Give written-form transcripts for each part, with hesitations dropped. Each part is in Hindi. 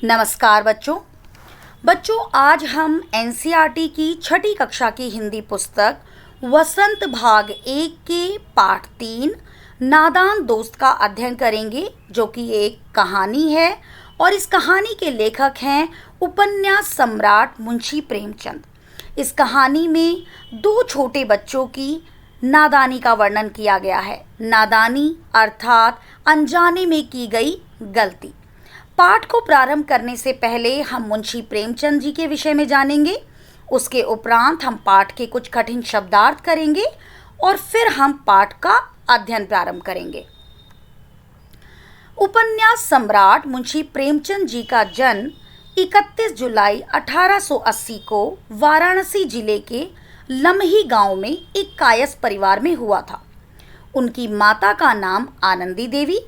नमस्कार बच्चों आज हम एनसीईआरटी की छठी कक्षा की हिंदी पुस्तक वसंत भाग 1 के पाठ 3 नादान दोस्त का अध्ययन करेंगे, जो कि एक कहानी है और इस कहानी के लेखक हैं उपन्यास सम्राट मुंशी प्रेमचंद। इस कहानी में दो छोटे बच्चों की नादानी का वर्णन किया गया है। नादानी अर्थात अनजाने में की गई गलती। पाठ को प्रारंभ करने से पहले हम मुंशी प्रेमचंद जी के विषय में जानेंगे। उसके उपरांत हम पाठ के कुछ कठिन शब्दार्थ करेंगे और फिर हम पाठ का अध्ययन प्रारंभ करेंगे। उपन्यास सम्राट मुंशी प्रेमचंद जी का जन्म 31 जुलाई 1880 को वाराणसी जिले के लम्ही गांव में एक कायस्थ परिवार में हुआ था। उनकी माता का नाम आनंदी देवी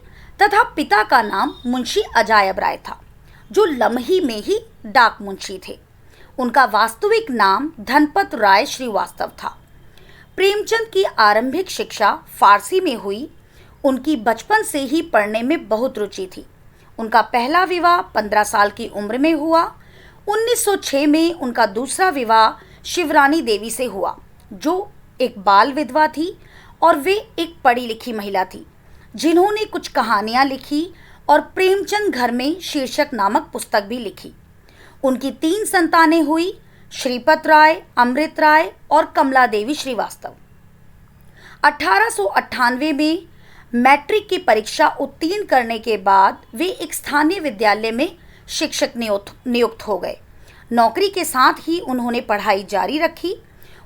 तथा पिता का नाम मुंशी अजायब राय था, जो लम्ही में ही डाक मुंशी थे। उनका वास्तविक नाम धनपत राय श्रीवास्तव था। प्रेमचंद की आरंभिक शिक्षा फारसी में हुई। उनकी बचपन से ही पढ़ने में बहुत रुचि थी। उनका पहला विवाह 15 साल की उम्र में हुआ। 1906 में उनका दूसरा विवाह शिवरानी देवी से हुआ, जो एक बाल विधवा थी और वे एक पढ़ी लिखी महिला थी, जिन्होंने कुछ कहानियां लिखी और प्रेमचंद घर में शीर्षक नामक पुस्तक भी लिखी। उनकी 3 संतानें हुई, श्रीपत राय, अमृत राय और कमला देवी श्रीवास्तव। 1898 में मैट्रिक की परीक्षा उत्तीर्ण करने के बाद वे एक स्थानीय विद्यालय में शिक्षक नियुक्त हो गए। नौकरी के साथ ही उन्होंने पढ़ाई जारी रखी।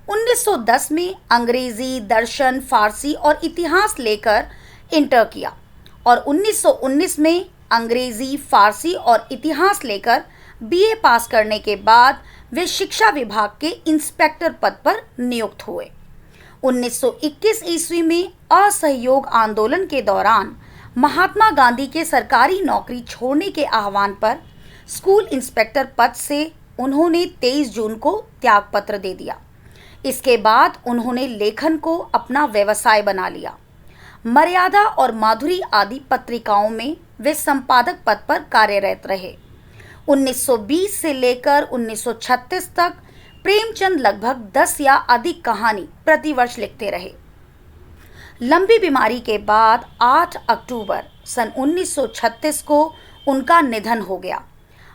1910 में अंग्रेजी, दर्शन, फारसी और इतिहास लेकर इंटर किया और 1919 में अंग्रेजी, फारसी और इतिहास लेकर बीए पास करने के बाद वे शिक्षा विभाग के इंस्पेक्टर पद पर नियुक्त हुए। 1921 ईस्वी में असहयोग आंदोलन के दौरान महात्मा गांधी के सरकारी नौकरी छोड़ने के आह्वान पर स्कूल इंस्पेक्टर पद से उन्होंने 23 जून को त्यागपत्र दे दिया। इसके बाद उन्होंने लेखन को अपना व्यवसाय बना लिया। मर्यादा और माधुरी आदि पत्रिकाओं में वे संपादक पद पर कार्यरत रहे। 1920 से लेकर 1936 तक प्रेमचंद लगभग 10 या अधिक कहानी प्रतिवर्ष लिखते रहे। लंबी बीमारी के बाद 8 अक्टूबर सन 1936 को उनका निधन हो गया।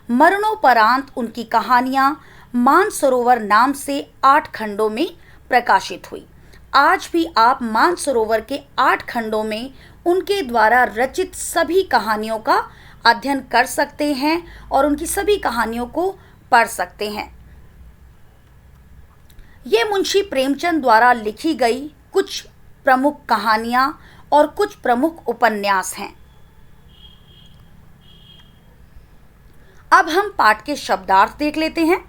मरणोपरांत उनकी कहानियां मानसरोवर नाम से 8 खंडों में प्रकाशित हुई। आज भी आप मानसरोवर के 8 खंडों में उनके द्वारा रचित सभी कहानियों का अध्ययन कर सकते हैं और उनकी सभी कहानियों को पढ़ सकते हैं। ये मुंशी प्रेमचंद द्वारा लिखी गई कुछ प्रमुख कहानियां और कुछ प्रमुख उपन्यास हैं। अब हम पाठ के शब्दार्थ देख लेते हैं।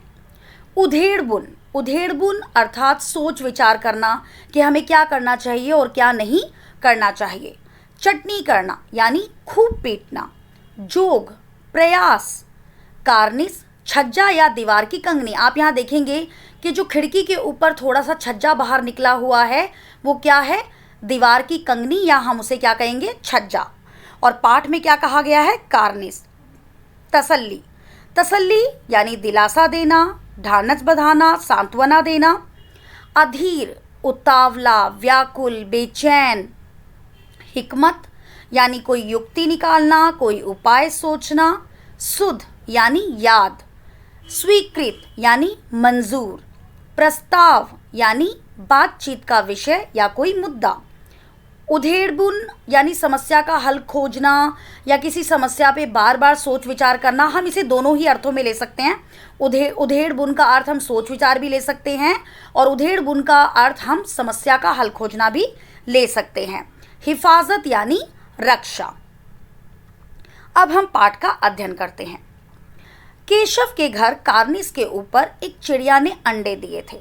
उधेड़बुन। उधेड़बुन अर्थात सोच विचार करना कि हमें क्या करना चाहिए और क्या नहीं करना चाहिए। चटनी करना यानी खूब पीटना। जोग, प्रयास। कार्निस, छज्जा या दीवार की कंगनी। आप यहाँ देखेंगे कि जो खिड़की के ऊपर थोड़ा सा छज्जा बाहर निकला हुआ है वो क्या है? दीवार की कंगनी, या हम उसे क्या कहेंगे? छज्जा। और पाठ में क्या कहा गया है? कार्निस। तसल्ली। तसल्ली यानी दिलासा देना, ढांढस बंधाना, सांत्वना देना। अधीर, उतावला, व्याकुल, बेचैन। हिकमत यानी कोई युक्ति निकालना, कोई उपाय सोचना। सुध यानी याद। स्वीकृत यानी मंजूर। प्रस्ताव यानी बातचीत का विषय या कोई मुद्दा। उधेड़बुन यानी समस्या का हल खोजना या किसी समस्या पे बार बार सोच विचार करना। हम इसे दोनों ही अर्थों में ले सकते हैं। उधेड़बुन का अर्थ हम सोच विचार भी ले सकते हैं और उधेड़बुन का अर्थ हम समस्या का हल खोजना भी ले सकते हैं। हिफाजत यानी रक्षा। अब हम पाठ का अध्ययन करते हैं। केशव के घर कार्निस के ऊपर एक चिड़िया ने अंडे दिए थे।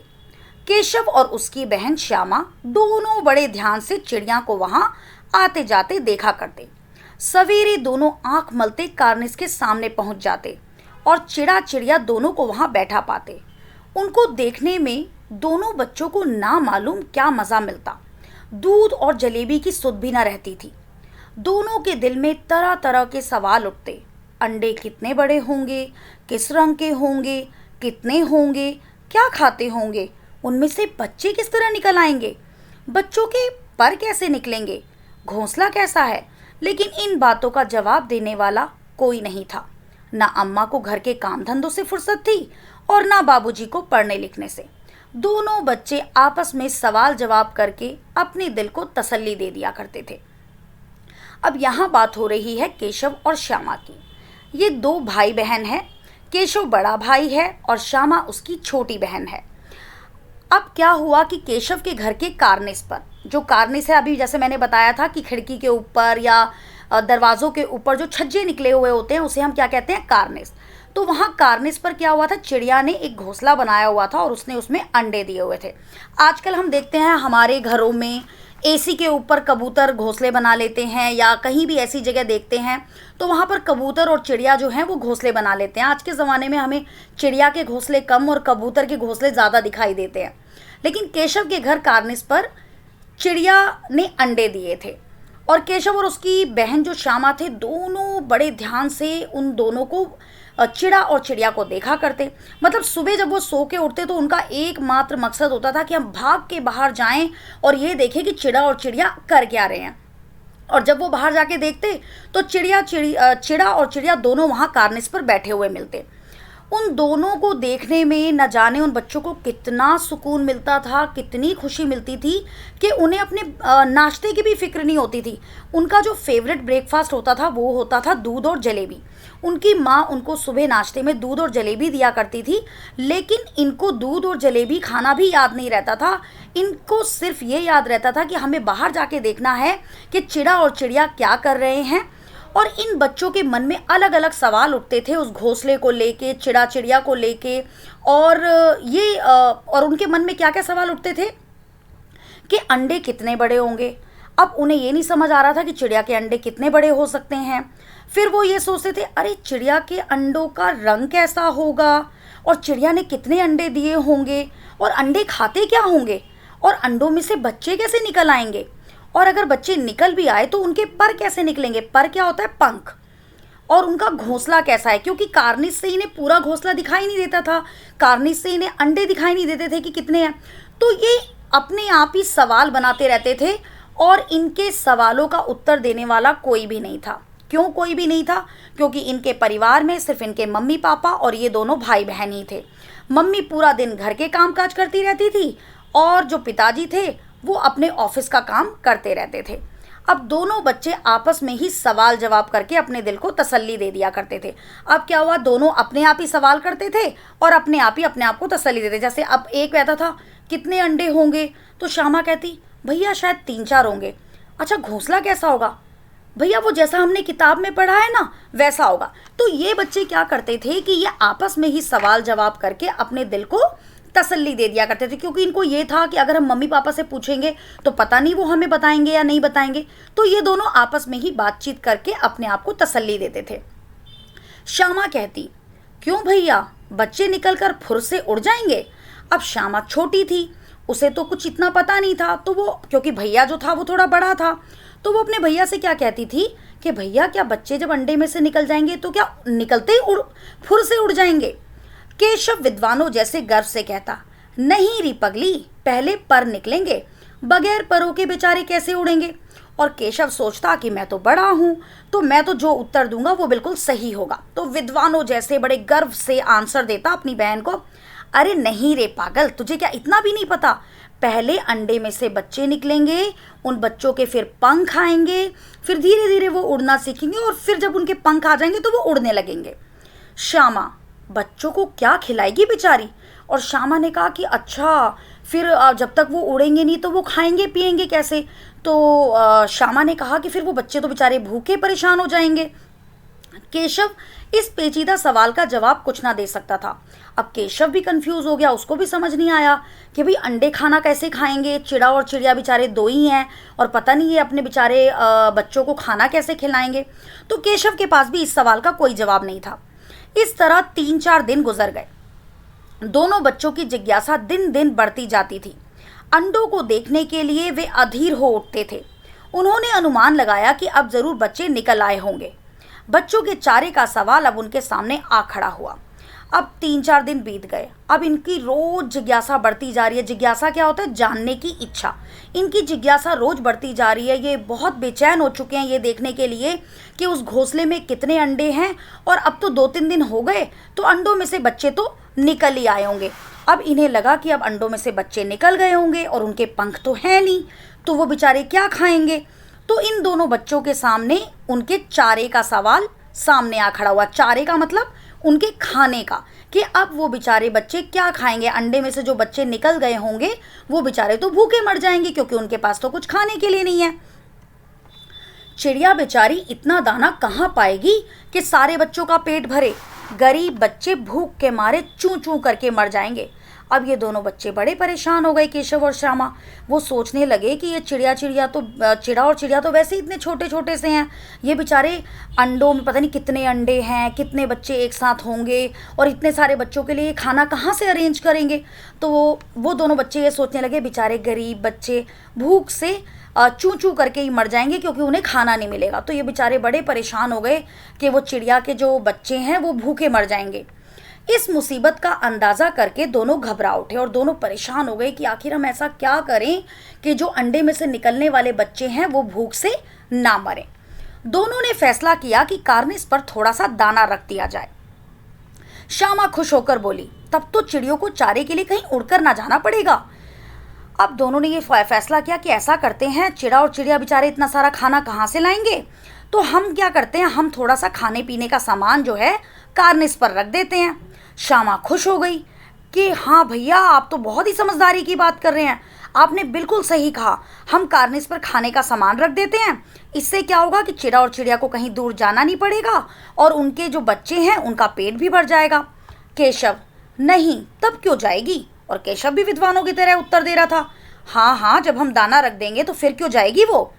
केशव और उसकी बहन श्यामा दोनों बड़े ध्यान से चिड़िया को वहां आते जाते देखा करते। सवेरे दोनों आंख मलते कार्निस के सामने पहुंच जाते और चिड़िया दोनों को वहां बैठा पाते। उनको देखने में दोनों बच्चों को ना मालूम क्या मजा मिलता। दूध और जलेबी की सुध भी न रहती थी। दोनों के दिल में तरह तरह के सवाल उठते। अंडे कितने बड़े होंगे, किस रंग के होंगे, कितने होंगे, क्या खाते होंगे, उनमें से बच्चे किस तरह निकल आएंगे, बच्चों के पर कैसे निकलेंगे, घोंसला कैसा है। लेकिन इन बातों का जवाब देने वाला कोई नहीं था। ना अम्मा को घर के काम धंधों से फुर्सत थी और ना बाबूजी को पढ़ने लिखने से। दोनों बच्चे आपस में सवाल जवाब करके अपने दिल को तसल्ली दे दिया करते थे। अब यहाँ बात हो रही है केशव और श्यामा की। ये दो भाई बहन हैं। केशव बड़ा भाई है और श्यामा उसकी छोटी बहन है। अब क्या हुआ कि केशव के घर के कार्निस पर, जो कार्निस है अभी जैसे मैंने बताया था कि खिड़की के ऊपर या दरवाज़ों के ऊपर जो छज्जे निकले हुए होते हैं उसे हम क्या कहते हैं, कार्निस। तो वहाँ कार्निस पर क्या हुआ था, चिड़िया ने एक घोंसला बनाया हुआ था और उसने उसमें अंडे दिए हुए थे। आजकल हम देखते हैं हमारे घरों में एसी के ऊपर कबूतर घोंसले बना लेते हैं, या कहीं भी ऐसी जगह देखते हैं तो वहाँ पर कबूतर और चिड़िया जो हैं वो घोंसले बना लेते हैं। आज के ज़माने में हमें चिड़िया के घोंसले कम और कबूतर के घोंसले ज़्यादा दिखाई देते हैं। लेकिन केशव के घर कार्निस पर चिड़िया ने अंडे दिए थे और केशव और उसकी बहन जो श्यामा थे, दोनों बड़े ध्यान से उन दोनों को, चिड़ा और चिड़िया को देखा करते। मतलब सुबह जब वो सो के उठते तो उनका एकमात्र मकसद होता था कि हम भाग के बाहर जाएं और ये देखें कि चिड़ा और चिड़िया कर क्या रहे हैं। और जब वो बाहर जाके देखते तो चिड़ा और चिड़िया दोनों वहाँ कार्निस पर बैठे हुए मिलते। उन दोनों को देखने में न जाने उन बच्चों को कितना सुकून मिलता था, कितनी खुशी मिलती थी कि उन्हें अपने नाश्ते की भी फिक्र नहीं होती थी। उनका जो फेवरेट ब्रेकफास्ट होता था वो होता था दूध और जलेबी। उनकी माँ उनको सुबह नाश्ते में दूध और जलेबी दिया करती थी, लेकिन इनको दूध और जलेबी खाना भी याद नहीं रहता था। इनको सिर्फ ये याद रहता था कि हमें बाहर जाके देखना है कि चिड़ा और चिड़िया क्या कर रहे हैं। और इन बच्चों के मन में अलग अलग सवाल उठते थे उस घोंसले को लेके, चिड़ा चिड़िया को लेके, और उनके मन में क्या क्या सवाल उठते थे कि अंडे कितने बड़े होंगे। अब उन्हें ये नहीं समझ आ रहा था कि चिड़िया के अंडे कितने बड़े हो सकते हैं। फिर वो ये सोचते थे, अरे चिड़िया के अंडों का रंग कैसा होगा, और चिड़िया ने कितने अंडे दिए होंगे, और अंडे खाते क्या होंगे, और अंडों में से बच्चे कैसे निकल आएंगे, और अगर बच्चे निकल भी आए तो उनके पर कैसे निकलेंगे। पर क्या होता है, पंख। और उनका घोंसला कैसा है, क्योंकि कार्निस से इन्हें पूरा घोंसला दिखाई नहीं देता था, कार्निस से इन्हें अंडे दिखाई नहीं देते थे कि कितने हैं। तो ये अपने आप ही सवाल बनाते रहते थे और इनके सवालों का उत्तर देने वाला कोई भी नहीं था। क्यों कोई भी नहीं था, क्योंकि इनके परिवार में सिर्फ इनके मम्मी पापा और ये दोनों भाई बहन ही थे। मम्मी पूरा दिन घर के काम काज करती रहती थी और जो पिताजी थे वो अपने ऑफिस का काम करते रहते थे। अब दोनों बच्चे आपस में ही सवाल जवाब करके अपने दिल को तसल्ली दे दिया करते थे। अब क्या हुआ, दोनों अपने आप ही सवाल करते थे और अपने आप को तसल्ली देते। जैसे अब एक कहता था कितने अंडे होंगे, तो श्यामा कहती भैया शायद 3-4 होंगे। अच्छा घोंसला कैसा होगा, भैया वो जैसा हमने किताब में पढ़ा है ना वैसा होगा। तो ये बच्चे क्या करते थे कि ये आपस में ही सवाल जवाब करके अपने दिल को तसल्ली दे दिया करते थे, क्योंकि इनको ये था कि अगर हम मम्मी पापा से पूछेंगे तो पता नहीं वो हमें बताएंगे या नहीं बताएंगे। तो ये दोनों आपस में ही बातचीत करके अपने आप को तसल्ली देते थे। श्यामा कहती क्यों भैया, बच्चे निकलकर फुर से उड़ जाएंगे। अब श्यामा छोटी थी, उसे तो कुछ इतना पता नहीं था, तो वो क्योंकि भैया जो था वो थोड़ा बड़ा था, तो वो अपने भैया से क्या कहती थी कि भैया क्या बच्चे जब अंडे में से निकल जाएंगे तो क्या निकलते ही फुर से उड़ जाएंगे। केशव विद्वानों जैसे गर्व से कहता नहीं री पगली, पहले पर निकलेंगे, बगैर परों के बेचारे कैसे उड़ेंगे। और केशव सोचता कि मैं तो बड़ा हूं, तो मैं तो जो उत्तर दूंगा वो बिल्कुल सही होगा। तो विद्वानों जैसे बड़े गर्व से आंसर देता अपनी बहन को, अरे नहीं रे पागल, तुझे क्या इतना भी नहीं पता, पहले अंडे में से बच्चे निकलेंगे, उन बच्चों के फिर पंख आएंगे, फिर धीरे धीरे वो उड़ना सीखेंगे और फिर जब उनके पंख आ जाएंगे तो वो उड़ने लगेंगे। श्यामा बच्चों को क्या खिलाएगी बेचारी। और श्यामा ने कहा कि अच्छा फिर जब तक वो उड़ेंगे नहीं तो वो खाएंगे पिएंगे कैसे। तो श्यामा ने कहा कि फिर वो बच्चे तो बेचारे भूखे परेशान हो जाएंगे। केशव इस पेचीदा सवाल का जवाब कुछ ना दे सकता था। अब केशव भी कंफ्यूज हो गया, उसको भी समझ नहीं आया कि भाई अंडे खाना कैसे खाएंगे, चिड़ा और चिड़िया बेचारे दो ही हैं और पता नहीं ये अपने बेचारे बच्चों को खाना कैसे खिलाएंगे। तो केशव के पास भी इस सवाल का कोई जवाब नहीं था। इस तरह 3-4 दिन गुजर गए। दोनों बच्चों की जिज्ञासा दिन दिन बढ़ती जाती थी। अंडों को देखने के लिए वे अधीर हो उठते थे। उन्होंने अनुमान लगाया कि अब जरूर बच्चे निकल आए होंगे। बच्चों के चारे का सवाल अब उनके सामने आ खड़ा हुआ। अब 3-4 दिन बीत गए। अब इनकी रोज जिज्ञासा बढ़ती जा रही है। जिज्ञासा क्या होता है? जानने की इच्छा। इनकी जिज्ञासा रोज बढ़ती जा रही है। ये बहुत बेचैन हो चुके हैं ये देखने के लिए कि उस घोंसले में कितने अंडे हैं, और अब तो 2-3 दिन हो गए तो अंडों में से बच्चे तो निकल ही आए होंगे। अब इन्हें लगा कि अब अंडों में से बच्चे निकल गए होंगे और उनके पंख तो हैं नहीं, तो वो बेचारे क्या खाएंगे। तो इन दोनों बच्चों के सामने उनके चारे का सवाल सामने आ खड़ा हुआ। चारे का मतलब उनके खाने का, कि अब वो बेचारे बच्चे क्या खाएंगे। अंडे में से जो बच्चे निकल गए होंगे वो बेचारे तो भूखे मर जाएंगे, क्योंकि उनके पास तो कुछ खाने के लिए नहीं है। चिड़िया बेचारी इतना दाना कहाँ पाएगी कि सारे बच्चों का पेट भरे। गरीब बच्चे भूख के मारे चूं चूं करके मर जाएंगे। अब ये दोनों बच्चे बड़े परेशान हो गए, केशव और श्यामा। वो सोचने लगे कि ये चिड़ा और चिड़िया तो वैसे ही इतने छोटे छोटे से हैं, ये बेचारे अंडों में पता नहीं कितने अंडे हैं, कितने बच्चे एक साथ होंगे, और इतने सारे बच्चों के लिए खाना कहाँ से अरेंज करेंगे। तो वो दोनों बच्चे ये सोचने लगे बेचारे गरीब बच्चे भूख से चूं चूं करके ही मर जाएंगे, क्योंकि उन्हें खाना नहीं मिलेगा। तो ये बेचारे बड़े परेशान हो गए कि वो चिड़िया के जो बच्चे हैं वो भूखे मर जाएंगे। इस मुसीबत का अंदाज़ा करके दोनों घबरा उठे और दोनों परेशान हो गए कि आखिर हम ऐसा क्या करें कि जो अंडे में से निकलने वाले बच्चे हैं वो भूख से ना मरें। दोनों ने फैसला किया कि कार्निस पर थोड़ा सा दाना रख दिया जाए। श्यामा खुश होकर बोली, तब तो चिड़ियों को चारे के लिए कहीं उड़कर ना जाना पड़ेगा। अब दोनों ने ये फैसला किया कि ऐसा करते हैं, चिड़ा और चिड़िया बेचारे इतना सारा खाना कहाँ से लाएंगे, तो हम क्या करते हैं, हम थोड़ा सा खाने पीने का सामान जो है कार्निस पर रख देते हैं। श्यामा खुश हो गई कि हाँ भैया, आप तो बहुत ही समझदारी की बात कर रहे हैं, आपने बिल्कुल सही कहा, हम कार्निस पर खाने का सामान रख देते हैं। इससे क्या होगा कि चिड़ा और चिड़िया को कहीं दूर जाना नहीं पड़ेगा और उनके जो बच्चे हैं उनका पेट भी भर जाएगा। केशव, नहीं, तब क्यों जाएगी? और केशव भी विद्वानों की तरह उत्तर दे रहा था, हाँ हाँ, जब हम दाना रख देंगे तो फिर क्यों जाएगी वो।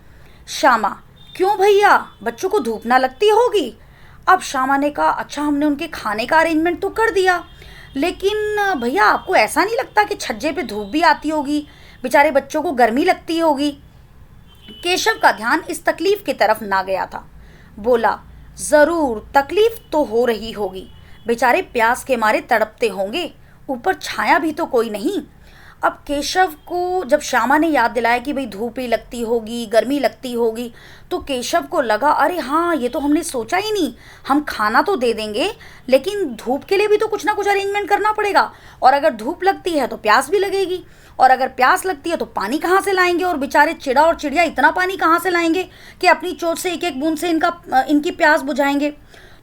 श्यामा, क्यों भैया, बच्चों को धूप ना लगती होगी? अब श्यामा ने कहा, अच्छा हमने उनके खाने का अरेंजमेंट तो कर दिया, लेकिन भैया आपको ऐसा नहीं लगता कि छज्जे पे धूप भी आती होगी, बेचारे बच्चों को गर्मी लगती होगी? केशव का ध्यान इस तकलीफ की तरफ ना गया था। बोला, जरूर तकलीफ तो हो रही होगी, बेचारे प्यास के मारे तड़पते होंगे, ऊपर छाया भी तो कोई नहीं। अब केशव को जब श्यामा ने याद दिलाया कि भाई धूप ही लगती होगी, गर्मी लगती होगी, तो केशव को लगा, अरे हाँ, ये तो हमने सोचा ही नहीं, हम खाना तो दे देंगे लेकिन धूप के लिए भी तो कुछ ना कुछ अरेंजमेंट करना पड़ेगा, और अगर धूप लगती है तो प्यास भी लगेगी, और अगर प्यास लगती है तो पानी कहाँ से लाएंगे, और बेचारे चिड़ा और चिड़िया इतना पानी कहाँ से लाएंगे कि अपनी चोंच से एक एक बूंद से इनकी प्यास बुझाएंगे।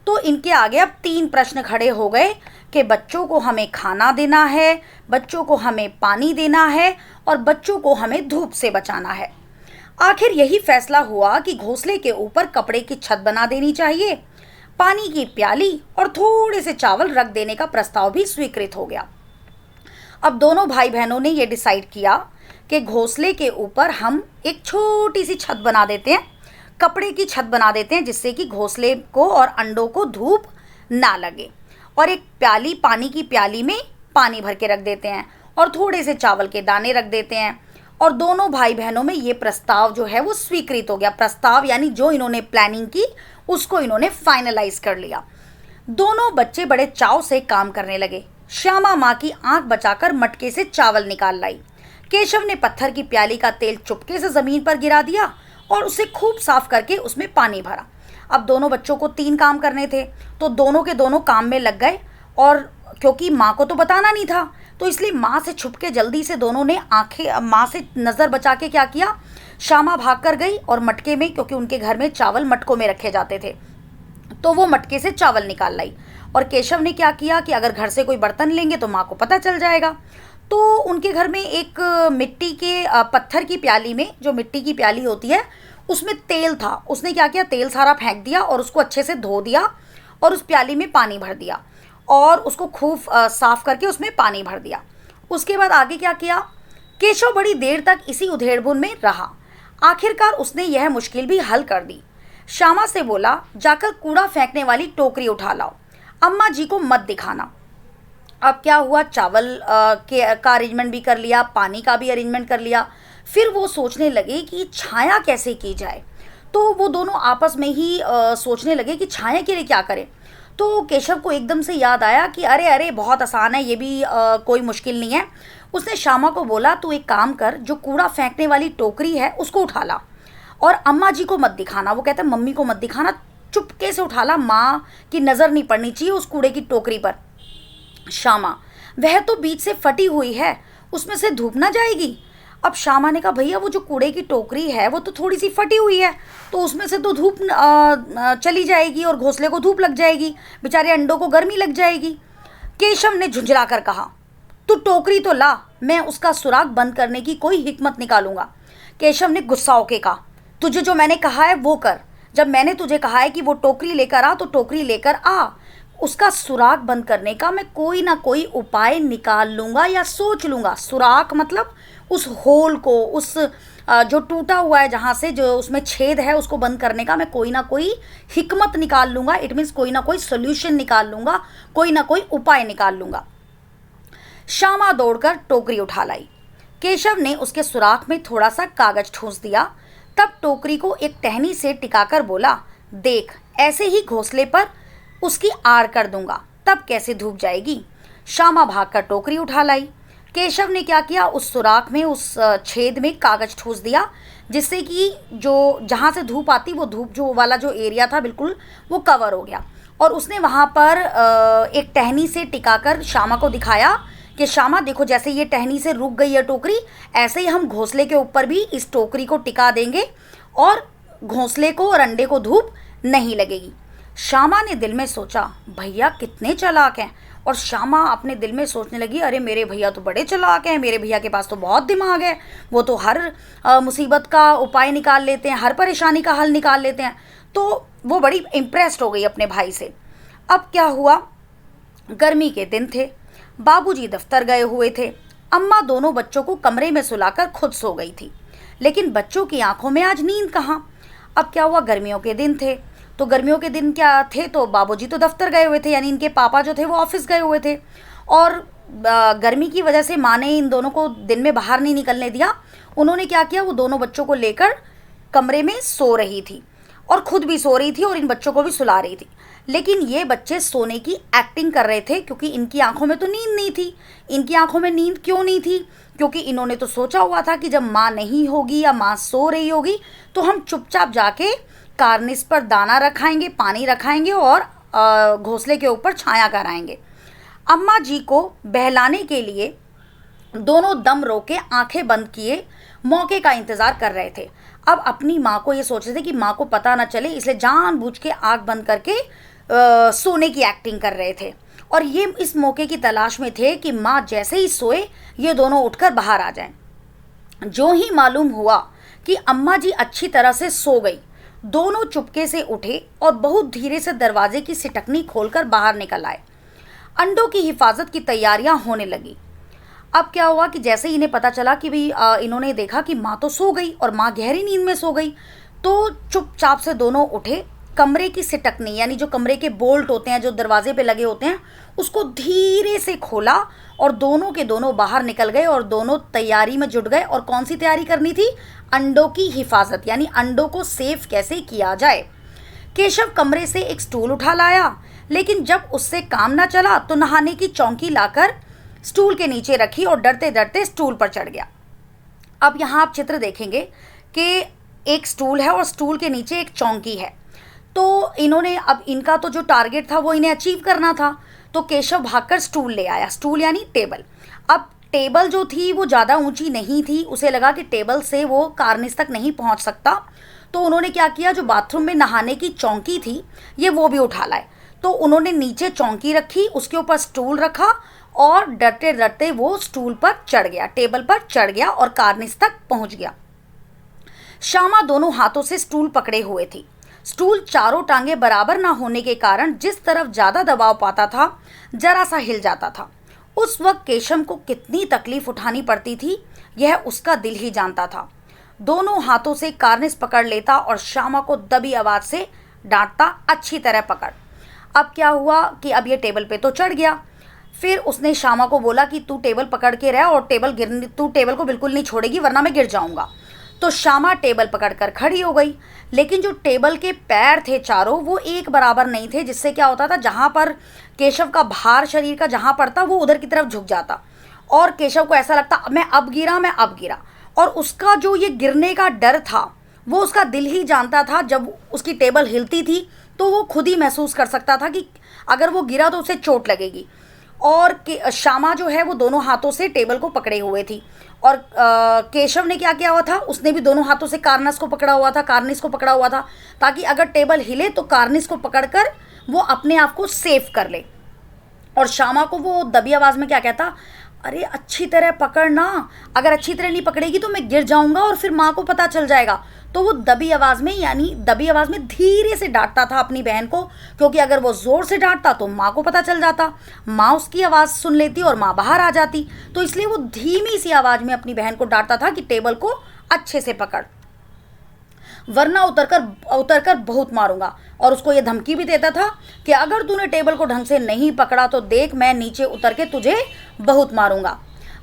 तो इनके आगे अब 3 प्रश्न खड़े हो गए कि बच्चों को हमें खाना देना है, बच्चों को हमें पानी देना है, और बच्चों को हमें धूप से बचाना है। आखिर यही फैसला हुआ कि घोंसले के ऊपर कपड़े की छत बना देनी चाहिए, पानी की प्याली और थोड़े से चावल रख देने का प्रस्ताव भी स्वीकृत हो गया। अब दोनों भाई बहनों ने यह डिसाइड किया कि घोंसले के ऊपर हम एक छोटी सी छत बना देते हैं, कपड़े की छत बना देते हैं, जिससे कि घोंसले को और अंडों को धूप ना लगे, और एक प्याली, पानी की प्याली में पानी भर के रख देते हैं और थोड़े से चावल के दाने रख देते हैं। और दोनों भाई बहनों में ये प्रस्ताव जो है वो स्वीकृत हो गया। प्रस्ताव यानी जो इन्होंने प्लानिंग की उसको इन्होंने फाइनलाइज कर लिया। दोनों बच्चे बड़े चाव से काम करने लगे। श्यामा माँ की आंख बचाकर मटके से चावल निकाल लाई। केशव ने पत्थर की प्याली का तेल चुपके से जमीन पर गिरा दिया और उसे खूब साफ करके उसमें पानी भरा। अब दोनों बच्चों को 3 काम करने थे, तो दोनों के दोनों काम में लग गए, और क्योंकि माँ को तो बताना नहीं था, तो इसलिए माँ से छुप के जल्दी से दोनों ने माँ से नज़र बचा के क्या किया, श्यामा भाग कर गई और मटके में, क्योंकि उनके घर में चावल मटकों में रखे जाते थे, तो वो मटके से चावल निकाल लाई। और केशव ने क्या किया कि अगर घर से कोई बर्तन लेंगे तो माँ को पता चल जाएगा, तो उनके घर में एक मिट्टी के पत्थर की प्याली में, जो मिट्टी की प्याली होती है उसमें तेल था। उसने क्या किया, तेल सारा फेंक दिया और उसको अच्छे से धो दिया और उस प्याली में पानी भर दिया और उसको खूब साफ करके उसमें पानी भर दिया। उसके बाद आगे क्या किया, केशव बड़ी देर तक इसी उधेड़बुन में रहा। आखिरकार उसने यह मुश्किल भी हल कर दी। श्यामा से बोला, जाकर कूड़ा फेंकने वाली टोकरी उठा लाओ, अम्मा जी को मत दिखाना। अब क्या हुआ, चावल का अरेंजमेंट भी कर लिया, पानी का भी अरेंजमेंट कर लिया। फिर वो सोचने लगे कि छाया कैसे की जाए। तो वो दोनों आपस में ही सोचने लगे कि छाया के लिए क्या करें। तो केशव को एकदम से याद आया कि अरे अरे बहुत आसान है, ये भी कोई मुश्किल नहीं है। उसने श्यामा को बोला तू एक काम कर, जो कूड़ा फेंकने वाली टोकरी है उसको उठा ला और अम्मा जी को मत दिखाना, वो कहता है मम्मी को मत दिखाना, चुपके से उठा ला, माँ की नज़र नहीं पड़नी चाहिए उस कूड़े की टोकरी पर। श्यामा, वह तो बीच से फटी हुई है, उसमें से धूप ना जाएगी। अब श्यामा ने कहा भैया वो जो कूड़े की टोकरी है वो तो थोड़ी सी फटी हुई है, तो उसमें से तो धूप चली जाएगी और घोंसले को धूप लग जाएगी, बेचारे अंडों को गर्मी लग जाएगी। केशव ने झुंझला कर कहा तू टोकरी तो ला, मैं उसका सुराग बंद करने की कोई हिकमत निकालूंगा। केशव ने गुस्सा होके कहा तुझे जो मैंने कहा है वो कर, जब मैंने तुझे कहा है कि वो टोकरी लेकर आ तो टोकरी लेकर आ, उसका सुराग बंद करने का मैं कोई ना कोई उपाय निकाल लूँगा या सोच लूँगा। सुराग मतलब उस होल को, उस जो टूटा हुआ है जहाँ से जो उसमें छेद है उसको बंद करने का मैं कोई ना कोई हिकमत निकाल लूँगा। इट मीन्स कोई ना कोई सोल्यूशन निकाल लूँगा, कोई ना कोई उपाय निकाल लूँगा। श्यामा दौड़कर टोकरी उठा लाई। केशव ने उसके सुराख में थोड़ा सा कागज ठूंस दिया, तब टोकरी को एक टहनी से टिकाकर बोला देख ऐसे ही घोंसले पर उसकी आड़ कर दूंगा, तब कैसे धूप जाएगी। श्यामा भागकर टोकरी उठा लाई। केशव ने क्या किया, उस सुराख में, उस छेद में कागज ठूस दिया, जिससे कि जो जहाँ से धूप आती वो धूप जो वाला जो एरिया था बिल्कुल वो कवर हो गया। और उसने वहाँ पर एक टहनी से टिकाकर श्यामा को दिखाया कि श्यामा देखो जैसे ये टहनी से रुक गई है टोकरी, ऐसे ही हम घोंसले के ऊपर भी इस टोकरी को टिका देंगे और घोंसले को और अंडे को धूप नहीं लगेगी। श्यामा ने दिल में सोचा भैया कितने चालाक हैं, और श्यामा अपने दिल में सोचने लगी अरे मेरे भैया तो बड़े चालाक हैं, मेरे भैया के पास तो बहुत दिमाग है, वो तो हर मुसीबत का उपाय निकाल लेते हैं, हर परेशानी का हल निकाल लेते हैं। तो वो बड़ी इम्प्रेस्ड हो गई अपने भाई से। अब क्या हुआ, गर्मी के दिन थे, बाबूजी दफ्तर गए हुए थे, अम्मा दोनों बच्चों को कमरे में सुलाकर खुद सो गई थी, लेकिन बच्चों की आंखों में आज नींद कहाँ। अब क्या हुआ, गर्मियों के दिन थे, तो गर्मियों के दिन क्या थे, तो बाबूजी तो दफ्तर गए हुए थे, यानी इनके पापा जो थे वो ऑफिस गए हुए थे, और गर्मी की वजह से माँ ने इन दोनों को दिन में बाहर नहीं निकलने दिया। उन्होंने क्या किया, वो दोनों बच्चों को लेकर कमरे में सो रही थी और खुद भी सो रही थी और इन बच्चों को भी सुला रही थी। लेकिन ये बच्चे सोने की एक्टिंग कर रहे थे क्योंकि इनकी आंखों में तो नींद नहीं थी। इनकी आंखों में नींद क्यों नहीं थी, क्योंकि इन्होंने तो सोचा हुआ था कि जब माँ नहीं होगी या माँ सो रही होगी तो हम चुपचाप जाके कार्निस पर दाना रखाएंगे, पानी रखाएंगे और घोंसले के ऊपर छाया कराएंगे। अम्मा जी को बहलाने के लिए दोनों दम रोके आंखें बंद किए मौके का इंतज़ार कर रहे थे। अब अपनी माँ को ये सोच रहे थे कि माँ को पता ना चले, इसलिए जानबूझ के आँख बंद करके सोने की एक्टिंग कर रहे थे, और ये इस मौके की तलाश में थे कि माँ जैसे ही सोए ये दोनों उठकर बाहर आ जाएं। जो ही मालूम हुआ कि अम्मा जी अच्छी तरह से सो गई, दोनों चुपके से उठे और बहुत धीरे से दरवाजे की सिटकनी खोलकर बाहर निकल आए। अंडों की हिफाजत की तैयारियां होने लगी। अब क्या हुआ कि जैसे ही इन्हें पता चला कि भाई इन्होंने देखा कि माँ तो सो गई और माँ गहरी नींद में सो गई, तो चुपचाप से दोनों उठे, कमरे की सिटकनी यानी जो कमरे के बोल्ट होते हैं जो दरवाजे पे लगे होते हैं उसको धीरे से खोला और दोनों के दोनों बाहर निकल गए और दोनों तैयारी में जुट गए। और कौन सी तैयारी करनी थी, अंडों की हिफाजत, यानी अंडों को सेफ कैसे किया जाए। केशव कमरे से एक स्टूल उठा लाया, लेकिन जब उससे काम ना चला तो नहाने की चौकी लाकर स्टूल के नीचे रखी और डरते डरते स्टूल पर चढ़ गया। अब यहाँ आप चित्र देखेंगे कि एक स्टूल है और स्टूल के नीचे एक चौकी है। तो इन्होंने, अब इनका तो जो टारगेट था वो इन्हें अचीव करना था, तो केशव भागकर स्टूल ले आया, स्टूल यानी टेबल। अब टेबल जो थी वो ज़्यादा ऊंची नहीं थी, उसे लगा कि टेबल से वो कार्निस तक नहीं पहुंच सकता, तो उन्होंने क्या किया, जो बाथरूम में नहाने की चौकी थी ये वो भी उठा लाए। तो उन्होंने नीचे चौकी रखी, उसके ऊपर स्टूल रखा और डरते डरते वो स्टूल पर चढ़ गया, टेबल पर चढ़ गया और कार्निस तक पहुंच गया। श्यामा दोनों हाथों से स्टूल पकड़े हुए थी। स्टूल चारों टांगे बराबर ना होने के कारण जिस तरफ ज़्यादा दबाव पाता था जरा सा हिल जाता था। उस वक्त केशव को कितनी तकलीफ उठानी पड़ती थी यह उसका दिल ही जानता था। दोनों हाथों से कार्निस पकड़ लेता और श्यामा को दबी आवाज़ से डांटता, अच्छी तरह पकड़। अब क्या हुआ कि अब ये टेबल पे तो चढ़ गया। फिर उसने श्यामा को बोला कि तू टेबल पकड़ के रह और तू टेबल को बिल्कुल नहीं छोड़ेगी वरना मैं गिर जाऊंगा। तो श्यामा टेबल पकड़कर खड़ी हो गई, लेकिन जो टेबल के पैर थे चारों वो एक बराबर नहीं थे, जिससे क्या होता था जहाँ पर केशव का भार शरीर का जहाँ पड़ता वो उधर की तरफ झुक जाता और केशव को ऐसा लगता मैं अब गिरा। और उसका जो ये गिरने का डर था वो उसका दिल ही जानता था। जब उसकी टेबल हिलती थी तो वो खुद ही महसूस कर सकता था कि अगर वो गिरा तो उसे चोट लगेगी। और श्यामा जो है वो दोनों हाथों से टेबल को पकड़े हुए थी और केशव ने क्या किया हुआ था, उसने भी दोनों हाथों से कार्निस को पकड़ा हुआ था ताकि अगर टेबल हिले तो कार्निस को पकड़कर वो अपने आप को सेफ कर ले। और श्यामा को वो दबी आवाज़ में क्या कहता, अरे अच्छी तरह पकड़ना, अगर अच्छी तरह नहीं पकड़ेगी तो मैं गिर जाऊंगा और फिर माँ को पता चल जाएगा। तो वो दबी आवाज़ में धीरे से डांटता था अपनी बहन को, क्योंकि अगर वो ज़ोर से डांटता तो माँ को पता चल जाता, माँ उसकी आवाज़ सुन लेती और माँ बाहर आ जाती। तो इसलिए वो धीमी सी आवाज़ में अपनी बहन को डांटता था कि टेबल को अच्छे से पकड़, वरना उतर कर बहुत मारूंगा। और उसको ये धमकी भी देता था कि अगर तूने टेबल को ढंग से नहीं पकड़ा तो देख मैं नीचे उतर के तुझे बहुत मारूंगा।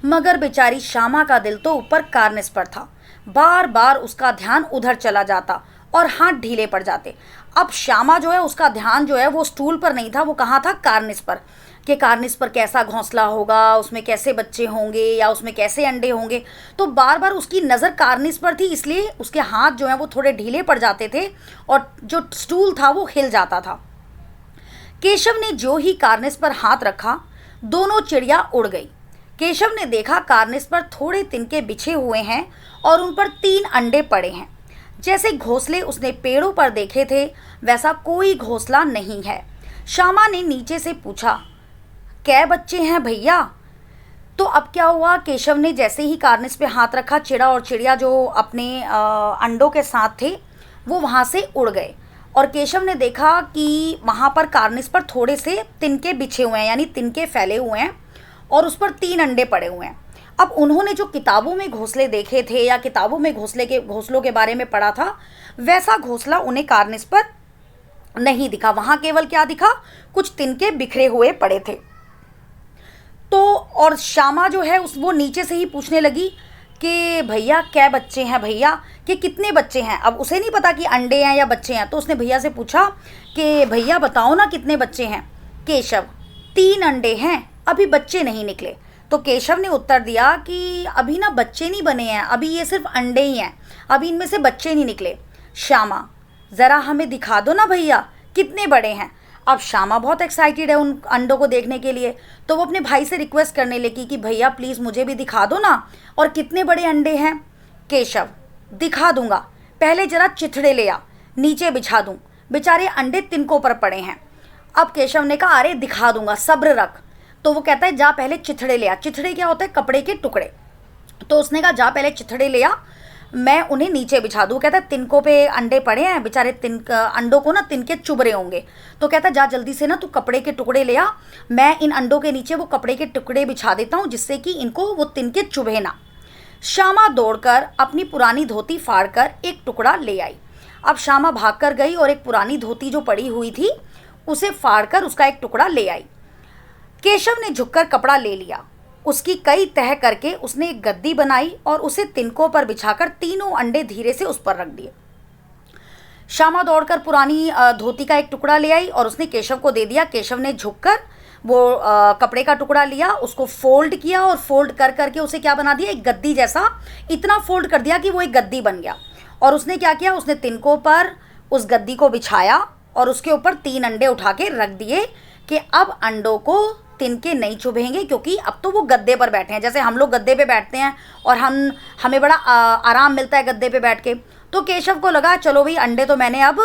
मगर बेचारी श्यामा का दिल तो ऊपर कार्निस पर था, बार बार उसका ध्यान उधर चला जाता और हाथ ढीले पड़ जाते। अब श्यामा जो है उसका ध्यान जो है वो स्टूल पर नहीं था, वो कहाँ था, कार्निस पर, कि कार्निस पर कैसा घोंसला होगा, उसमें कैसे बच्चे होंगे या उसमें कैसे अंडे होंगे। तो बार बार उसकी नज़र कार्निस पर थी, इसलिए उसके हाथ जो हैं वो थोड़े ढीले पड़ जाते थे और जो स्टूल था वो हिल जाता था। केशव ने जो ही कार्निस पर हाथ रखा दोनों चिड़िया उड़ गई। केशव ने देखा कार्निस पर थोड़े तिनके बिछे हुए हैं और उन पर 3 अंडे पड़े हैं। जैसे घोंसले उसने पेड़ों पर देखे थे वैसा कोई घोंसला नहीं है। श्यामा ने नीचे से पूछा, कै बच्चे हैं भैया? तो अब क्या हुआ, केशव ने जैसे ही कार्निस पे हाथ रखा, चिड़ा और चिड़िया जो अपने अंडों के साथ थे वो वहाँ से उड़ गए और केशव ने देखा कि वहाँ पर कार्निस पर थोड़े से तिनके बिछे हुए हैं, यानी तिनके फैले हुए हैं और उस पर 3 अंडे पड़े हुए हैं। अब उन्होंने जो किताबों में घोंसले देखे थे या किताबों में घोंसलों के बारे में पढ़ा था वैसा घोंसला उन्हें कार्निस पर नहीं दिखा। वहाँ केवल क्या दिखा, कुछ तिनके बिखरे हुए पड़े थे। तो और श्यामा जो है वो नीचे से ही पूछने लगी कि भैया क्या बच्चे हैं भैया, कि कितने बच्चे हैं। अब उसे नहीं पता कि अंडे हैं या बच्चे हैं, तो उसने भैया से पूछा कि भैया बताओ ना कितने बच्चे हैं। केशव, 3 अंडे हैं, अभी बच्चे नहीं निकले। तो केशव ने उत्तर दिया कि अभी ना बच्चे नहीं बने हैं, अभी ये सिर्फ अंडे ही हैं, अभी इनमें से बच्चे नहीं निकले। श्यामा, ज़रा हमें दिखा दो ना भैया कितने बड़े हैं। अब श्यामा बहुत एक्साइटेड है उन अंडों को देखने के लिए, तो वो अपने भाई से रिक्वेस्ट करने लगी कि भैया प्लीज़ मुझे भी दिखा दो ना, और कितने बड़े अंडे हैं। केशव, दिखा दूंगा, पहले ज़रा चिथड़े ले आ, नीचे बिछा दूँ, बेचारे अंडे तिनकों पर पड़े हैं। अब केशव ने कहा अरे दिखा दूंगा, सब्र रख। तो वो कहता है जा पहले चिथड़े ले आ। चिथड़े क्या होता है, कपड़े के टुकड़े। तो उसने कहा जा पहले चिथड़े ले आ, मैं उन्हें नीचे बिछा दूँ। कहता है तिनकों पे अंडे पड़े हैं, बेचारे अंडों को ना तिनके चुभ रहे होंगे। तो कहता है जा जल्दी से ना तू कपड़े के टुकड़े ले आ, मैं इन अंडों के नीचे वो कपड़े के टुकड़े बिछा देता हूँ जिससे कि इनको वो तिनके चुभे ना। श्यामा दौड़कर अपनी पुरानी धोती फाड़कर एक टुकड़ा ले आई। अब श्यामा भागकर गई और एक पुरानी धोती जो पड़ी हुई थी उसे फाड़कर उसका एक टुकड़ा ले आई। केशव ने झुककर कपड़ा ले लिया, उसकी कई तह करके उसने एक गद्दी बनाई और उसे तिनकों पर बिछाकर तीनों अंडे धीरे से उस पर रख दिए। श्यामा दौड़कर पुरानी धोती का एक टुकड़ा ले आई और उसने केशव को दे दिया। केशव ने झुककर वो कपड़े का टुकड़ा लिया, उसको फोल्ड किया और फोल्ड कर करके उसे क्या बना दिया, एक गद्दी जैसा। इतना फोल्ड कर दिया कि वो एक गद्दी बन गया। और उसने क्या किया, उसने तिनकों पर उस गद्दी को बिछाया और उसके ऊपर 3 अंडे उठा के रख दिए कि अब अंडों को तिनके नहीं चुभेंगे, क्योंकि अब तो वो गद्दे पर बैठे हैं। जैसे हम लोग गद्दे पे बैठते हैं और हमें बड़ा आराम मिलता है गद्दे पे बैठ के। तो केशव को लगा चलो भाई अंडे तो मैंने अब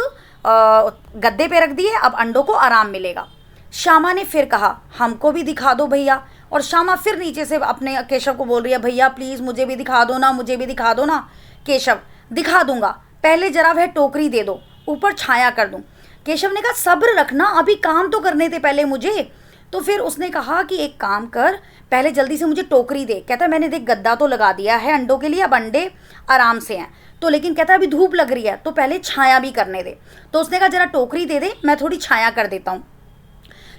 गद्दे पे रख दिए, अब अंडों को आराम मिलेगा। श्यामा ने फिर कहा हमको भी दिखा दो भैया। और श्यामा फिर नीचे से अपने केशव को बोल रही है भैया प्लीज़ मुझे भी दिखा दो ना, मुझे भी दिखा दो ना। केशव, दिखा दूंगा, पहले जरा वह टोकरी दे दो, ऊपर छाया कर दूं। केशव ने कहा सब्र रखना, अभी काम तो करने थे पहले मुझे। तो फिर उसने कहा कि एक काम कर, पहले जल्दी से मुझे टोकरी दे। कहता है मैंने देख गद्दा तो लगा दिया है अंडों के लिए, अब अंडे आराम से हैं। तो लेकिन कहता है अभी धूप लग रही है तो पहले छाया भी करने दे। तो उसने कहा जरा टोकरी दे दे, मैं थोड़ी छाया कर देता हूँ।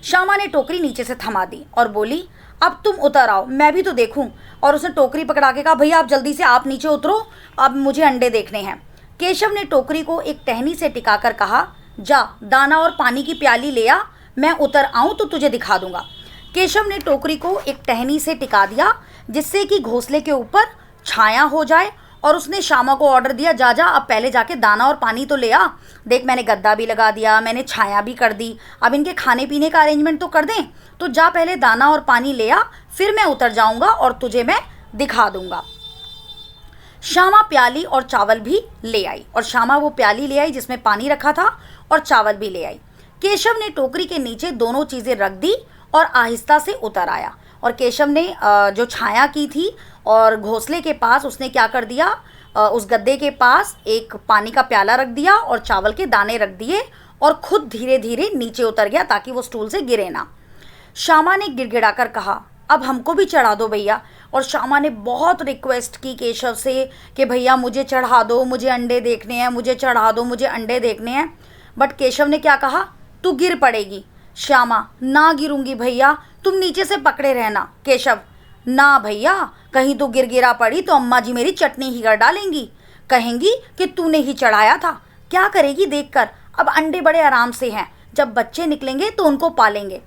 श्यामा ने टोकरी नीचे से थमा दी और बोली अब तुम उतर आओ, मैं भी तो देखूं। और उसने टोकरी पकड़ा के कहा, भैया आप जल्दी से आप नीचे उतरो, अब मुझे अंडे देखने हैं। केशव ने टोकरी को एक टहनी से टिकाकर कहा, जा दाना और पानी की प्याली ले आ, मैं उतर आऊं तो तुझे दिखा दूंगा। केशव ने टोकरी को एक टहनी से टिका दिया जिससे कि घोंसले के ऊपर छाया हो जाए, और उसने श्यामा को ऑर्डर दिया, जा जा अब पहले जाके दाना और पानी तो ले आ, देख मैंने गद्दा भी लगा दिया, मैंने छाया भी कर दी, अब इनके खाने पीने का अरेंजमेंट तो कर दें, तो जा पहले दाना और पानी ले आ, फिर मैं उतर जाऊंगा और तुझे मैं दिखा दूंगा। श्यामा प्याली और चावल भी ले आई, और श्यामा वो प्याली ले आई जिसमें पानी रखा था, और चावल भी ले आई। केशव ने टोकरी के नीचे दोनों चीज़ें रख दी और आहिस्ता से उतर आया। और केशव ने जो छाया की थी और घोंसले के पास उसने क्या कर दिया, उस गद्दे के पास एक पानी का प्याला रख दिया और चावल के दाने रख दिए, और खुद धीरे धीरे नीचे उतर गया ताकि वो स्टूल से गिरे ना। श्यामा ने गिड़गिड़ाकर कहा, अब हमको भी चढ़ा दो भैया। और श्यामा ने बहुत रिक्वेस्ट की केशव से कि भैया मुझे चढ़ा दो, मुझे अंडे देखने हैं, मुझे चढ़ा दो, मुझे अंडे देखने हैं। बट केशव ने क्या कहा, तू गिर पड़ेगी। श्यामा, ना गिरूंगी भैया, तुम नीचे से पकड़े रहना। केशव, ना भैया, कहीं तो गिरा पड़ी तो अम्मा जी मेरी चटनी ही कर डालेंगी, कहेंगी कि तूने ही चढ़ाया था। क्या करेगी देखकर, अब अंडे बड़े आराम से हैं, जब बच्चे निकलेंगे तो उनको पालेंगे।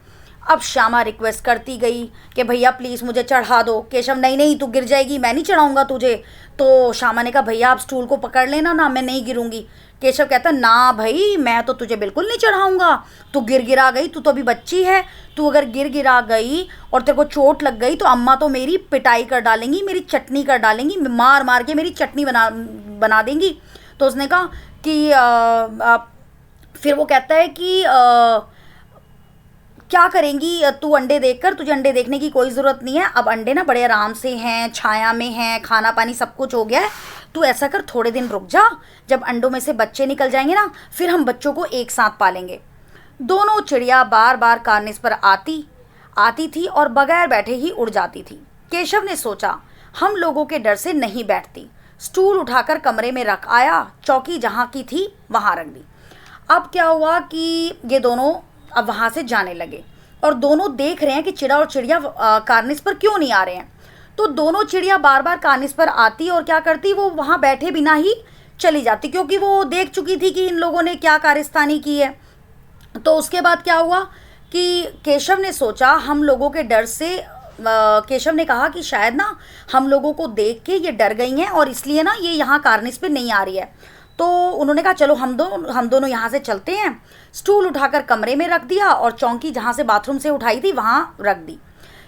अब श्यामा रिक्वेस्ट करती गई कि भैया प्लीज़ मुझे चढ़ा दो। केशव, नहीं नहीं तू गिर जाएगी, मैं नहीं चढ़ाऊंगा तुझे। तो श्यामा ने कहा, भैया आप स्टूल को पकड़ लेना ना, मैं नहीं गिरूंगी। केशव कहता, ना भाई मैं तो तुझे बिल्कुल नहीं चढ़ाऊंगा, तू गिरा गई, तू तो अभी बच्ची है, तू अगर गिरा गई और तेरे को चोट लग गई तो अम्मा तो मेरी पिटाई कर डालेंगी, मेरी चटनी कर डालेंगी, मार मार के मेरी चटनी बना देंगी। तो उसने कहा कि फिर वो कहता है कि क्या करेंगी तू अंडे देखकर, तुझे अंडे देखने की कोई ज़रूरत नहीं है, अब अंडे ना बड़े आराम से हैं, छाया में हैं, खाना पानी सब कुछ हो गया है, तू ऐसा कर थोड़े दिन रुक जा, जब अंडों में से बच्चे निकल जाएंगे ना फिर हम बच्चों को एक साथ पालेंगे। दोनों चिड़िया बार बार कार्निस पर आती थी और बगैर बैठे ही उड़ जाती थी। केशव ने सोचा, हम लोगों के डर से नहीं बैठती। स्टूल उठाकर कमरे में रख आया, चौकी जहाँ की थी वहाँ रख दी। अब क्या हुआ कि ये दोनों अब वहाँ से जाने लगे, और दोनों देख रहे हैं कि चिड़ा और चिड़िया कार्निस पर क्यों नहीं आ रहे हैं। तो दोनों चिड़िया बार बार कार्निस पर आती और क्या करती, वो वहाँ बैठे बिना ही चली जाती, क्योंकि वो देख चुकी थी कि इन लोगों ने क्या कारस्तानी की है। तो उसके बाद क्या हुआ कि केशव ने सोचा, हम लोगों के डर से केशव ने कहा कि शायद ना हम लोगों को देख के ये डर गई हैं और इसलिए ना ये यहाँ कार्निस पे नहीं आ रही है। तो उन्होंने कहा चलो हम दोनों यहाँ से चलते हैं। स्टूल उठाकर कमरे में रख दिया और चौकी जहाँ से बाथरूम से उठाई थी वहाँ रख दी।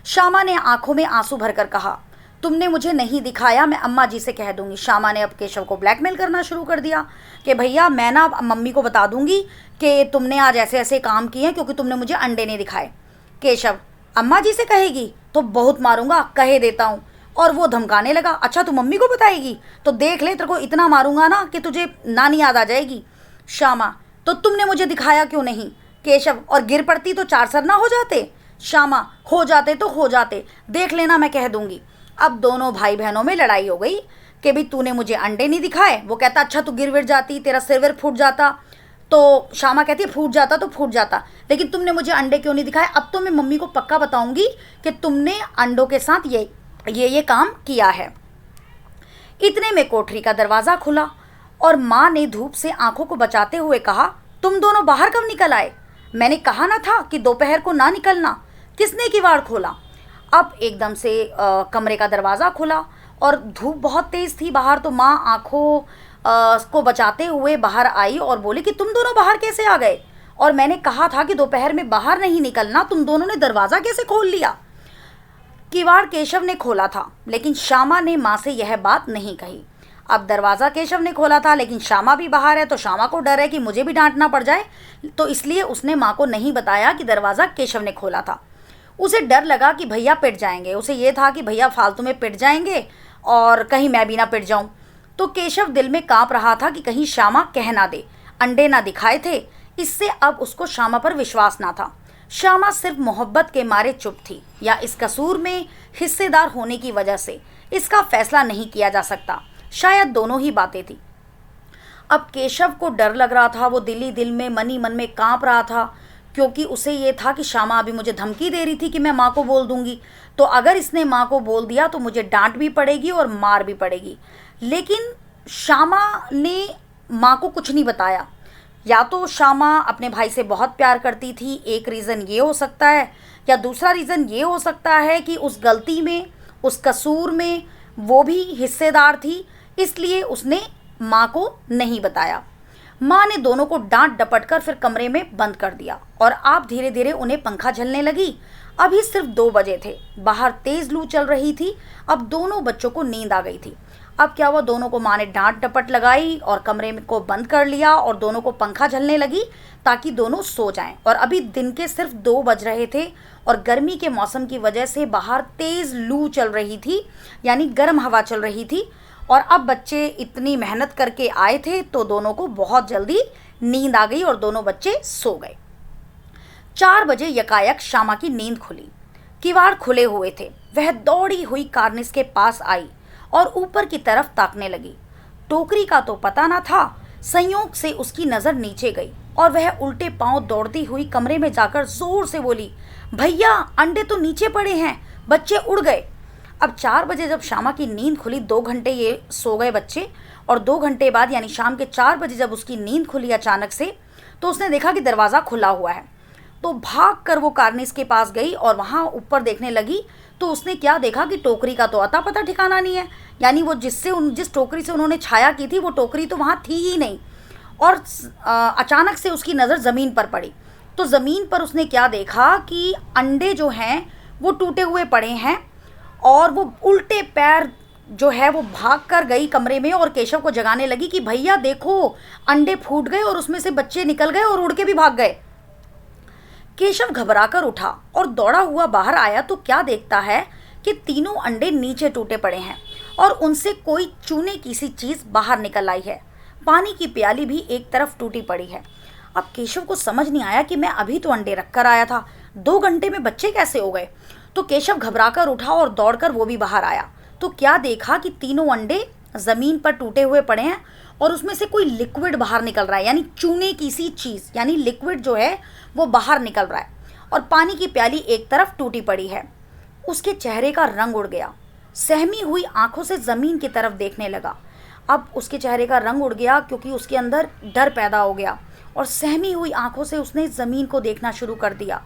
श्यामा ने आंखों में आंसू भरकर कहा, तुमने मुझे नहीं दिखाया, मैं अम्मा जी से कह दूंगी। श्यामा ने अब केशव को ब्लैकमेल करना शुरू कर दिया कि भैया मैं ना मम्मी को बता दूंगी कि तुमने आज ऐसे ऐसे काम किए हैं क्योंकि तुमने मुझे अंडे नहीं दिखाए। केशव, अम्मा जी से कहेगी तो बहुत मारूंगा, कहे देता हूँ। और वो धमकाने लगा, अच्छा तू मम्मी को बताएगी तो देख ले, तेरे को इतना मारूंगा ना कि तुझे नानी याद आ जाएगी। श्यामा, तो तुमने मुझे दिखाया क्यों नहीं। केशव, और गिर पड़ती तो चार सर ना हो जाते। श्यामा, हो जाते तो हो जाते, देख लेना मैं कह दूंगी। अब दोनों भाई बहनों में लड़ाई हो गई कि भाई तूने मुझे अंडे नहीं दिखाए। वो कहता अच्छा तू गिर जाती, तेरा सिर विर फूट जाता। तो श्यामा कहती है फूट जाता तो फूट जाता, लेकिन तुमने मुझे अंडे क्यों नहीं दिखाए। अब तो मैं मम्मी को पक्का बताऊंगी कि तुमने अंडों के साथ ये काम किया है। इतने में कोठरी का दरवाज़ा खुला और माँ ने धूप से आंखों को बचाते हुए कहा, तुम दोनों बाहर कब निकल आए। मैंने कहा ना था कि दोपहर को ना निकलना, किसने किवाड़ खोला। अब एकदम से कमरे का दरवाज़ा खुला और धूप बहुत तेज़ थी बाहर, तो माँ आंखों को बचाते हुए बाहर आई और बोली कि तुम दोनों बाहर कैसे आ गए, और मैंने कहा था कि दोपहर में बाहर नहीं निकलना, तुम दोनों ने दरवाज़ा कैसे खोल लिया। किवाड़ केशव ने खोला था, लेकिन श्यामा ने माँ से यह बात नहीं कही। अब दरवाज़ा केशव ने खोला था, लेकिन श्यामा भी बाहर है, तो श्यामा को डर है कि मुझे भी डांटना पड़ जाए, तो इसलिए उसने माँ को नहीं बताया कि दरवाज़ा केशव ने खोला था। उसे डर लगा कि भैया पिट जाएंगे, उसे ये था कि भैया फालतू में पिट जाएंगे और कहीं मैं भी ना पिट जाऊँ। तो केशव दिल में काँप रहा था कि कहीं श्यामा कह ना दे, अंडे ना दिखाए थे। इससे अब उसको श्यामा पर विश्वास ना था। श्यामा सिर्फ मोहब्बत के मारे चुप थी, या इस कसूर में हिस्सेदार होने की वजह से, इसका फैसला नहीं किया जा सकता। शायद दोनों ही बातें थी। अब केशव को डर लग रहा था, वो दिल ही दिल में मन ही मन में काँप रहा था, क्योंकि उसे ये था कि श्यामा अभी मुझे धमकी दे रही थी कि मैं माँ को बोल दूंगी, तो अगर इसने माँ को बोल दिया तो मुझे डांट भी पड़ेगी और मार भी पड़ेगी। लेकिन श्यामा ने माँ को कुछ नहीं बताया। या तो श्यामा अपने भाई से बहुत प्यार करती थी, एक रीज़न ये हो सकता है, या दूसरा रीज़न ये हो सकता है कि उस गलती में, उस कसूर में वो भी हिस्सेदार थी, इसलिए उसने माँ को नहीं बताया। माँ ने दोनों को डांट डपट कर फिर कमरे में बंद कर दिया और आप धीरे धीरे उन्हें पंखा झलने लगी। अभी सिर्फ 2 बजे थे, बाहर तेज लू चल रही थी। अब दोनों बच्चों को नींद आ गई थी। अब क्या हुआ, दोनों को माँ ने डांट डपट लगाई और कमरे में को बंद कर लिया और दोनों को पंखा झलने लगी ताकि दोनों सो जाएं। और अभी दिन के सिर्फ 2 बज रहे थे और गर्मी के मौसम की वजह से बाहर तेज लू चल रही थी, यानी गर्म हवा चल रही थी। और अब बच्चे इतनी मेहनत करके आए थे तो दोनों को बहुत जल्दी नींद आ गई और दोनों बच्चे सो गए। 4 बजे यकायक श्यामा की नींद खुली। किवाड़ खुले हुए थे। वह दौड़ी हुई कार्निस के पास आई और ऊपर की तरफ ताकने लगी। टोकरी का तो पता ना था, संयोग से उसकी नज़र नीचे गई और वह उल्टे पांव दौड़ती हुई कमरे में जाकर जोर से बोली, भैया अंडे तो नीचे पड़े हैं, बच्चे उड़ गए। अब 4 बजे जब श्यामा की नींद खुली, 2 घंटे ये सो गए बच्चे, और 2 घंटे बाद यानी शाम के 4 बजे जब उसकी नींद खुली अचानक से, तो उसने देखा कि दरवाज़ा खुला हुआ है। तो भाग कर वो कार्निस के पास गई और वहाँ ऊपर देखने लगी। तो उसने क्या देखा कि टोकरी का तो अता पता ठिकाना नहीं है, यानी वो जिस टोकरी से उन्होंने छाया की थी वो टोकरी तो वहाँ थी ही नहीं। और अचानक से उसकी नज़र ज़मीन पर पड़ी। तो ज़मीन पर उसने क्या देखा कि अंडे जो हैं वो टूटे हुए पड़े हैं और वो उल्टे पैर जो है वो भाग कर गई कमरे में और केशव को जगाने लगी कि भैया देखो अंडे फूट गए और उसमें से बच्चे निकल गए और उड़ के भी भाग गए। केशव घबराकर उठा और दौड़ा हुआ बाहर आया तो क्या देखता है कि तीनों अंडे नीचे टूटे पड़े हैं और उनसे कोई चूने की सी चीज़ बाहर निकल आई है। पानी की प्याली भी एक तरफ टूटी पड़ी है। अब केशव को समझ नहीं आया कि मैं अभी तो अंडे रख कर आया था, 2 घंटे में बच्चे कैसे हो गए। तो केशव घबराकर उठा और दौड़कर वो भी बाहर आया तो क्या देखा कि तीनों अंडे ज़मीन पर टूटे हुए पड़े हैं और उसमें से कोई लिक्विड बाहर निकल रहा है, यानी चूने की सी चीज़, यानी लिक्विड जो है वो बाहर निकल रहा है। और पानी की प्याली एक तरफ टूटी पड़ी है। उसके चेहरे का रंग उड़ गया, सहमी हुई आंखों से ज़मीन की तरफ देखने लगा। अब उसके चेहरे का रंग उड़ गया क्योंकि उसके अंदर डर पैदा हो गया और सहमी हुई आंखों से उसने ज़मीन को देखना शुरू कर दिया।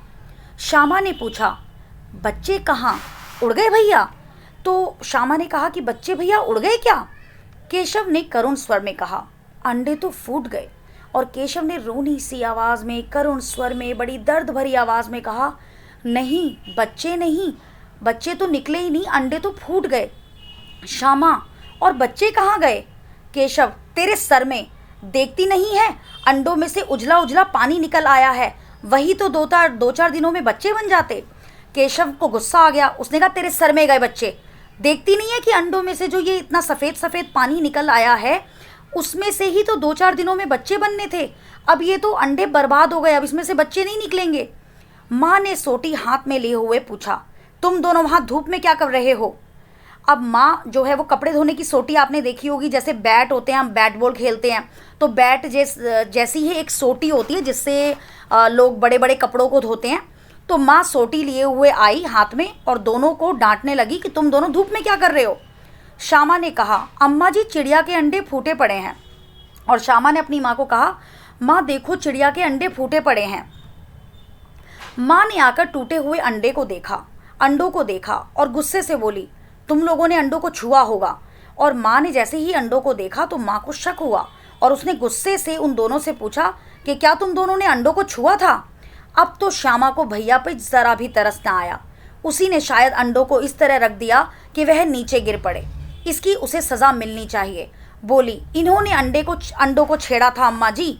श्यामा ने पूछा, बच्चे कहाँ, उड़ गए भैया? तो श्यामा ने कहा कि बच्चे भैया उड़ गए क्या? केशव ने करुण स्वर में कहा, अंडे तो फूट गए। और केशव ने रोनी सी आवाज़ में, करुण स्वर में, बड़ी दर्द भरी आवाज़ में कहा, नहीं बच्चे नहीं, बच्चे तो निकले ही नहीं, अंडे तो फूट गए। श्यामा, और बच्चे कहाँ गए? केशव, तेरे सर में, देखती नहीं है अंडों में से उजला उजला पानी निकल आया है, वही तो 2-4 दिनों में बच्चे बन जाते। केशव को गुस्सा आ गया, उसने कहा, तेरे सर में गए बच्चे, देखती नहीं है कि अंडों में से जो ये इतना सफ़ेद सफ़ेद पानी निकल आया है उसमें से ही तो 2-4 दिनों में बच्चे बनने थे, अब ये तो अंडे बर्बाद हो गए, अब इसमें से बच्चे नहीं निकलेंगे। माँ ने सोटी हाथ में लिए हुए पूछा, तुम दोनों वहाँ धूप में क्या कर रहे हो? अब माँ जो है वो कपड़े धोने की सोटी आपने देखी होगी, जैसे बैट होते हैं, हम बैट बॉल खेलते हैं तो बैट जैसी ही एक सोटी होती है जिससे लोग बड़े बड़े कपड़ों को धोते हैं। तो माँ सोटी लिए हुए आई हाथ में और दोनों को डांटने लगी कि तुम दोनों धूप में क्या कर रहे हो। श्यामा ने कहा, अम्मा जी चिड़िया के अंडे फूटे पड़े हैं। और श्यामा ने अपनी माँ को कहा, माँ देखो चिड़िया के अंडे फूटे पड़े हैं। माँ ने आकर टूटे हुए अंडों को देखा और गुस्से से बोली, तुम लोगों ने अंडों को छुआ होगा। और माँ ने जैसे ही अंडों को देखा तो माँ को शक हुआ और उसने गुस्से से उन दोनों से पूछा कि क्या तुम दोनों ने अंडों को छुआ था? अब तो श्यामा को भैया पे ज़रा भी तरस न आया। उसी ने शायद अंडों को इस तरह रख दिया कि वह नीचे गिर पड़े। इसकी उसे सज़ा मिलनी चाहिए। बोली, इन्होंने अंडों को छेड़ा था अम्मा जी।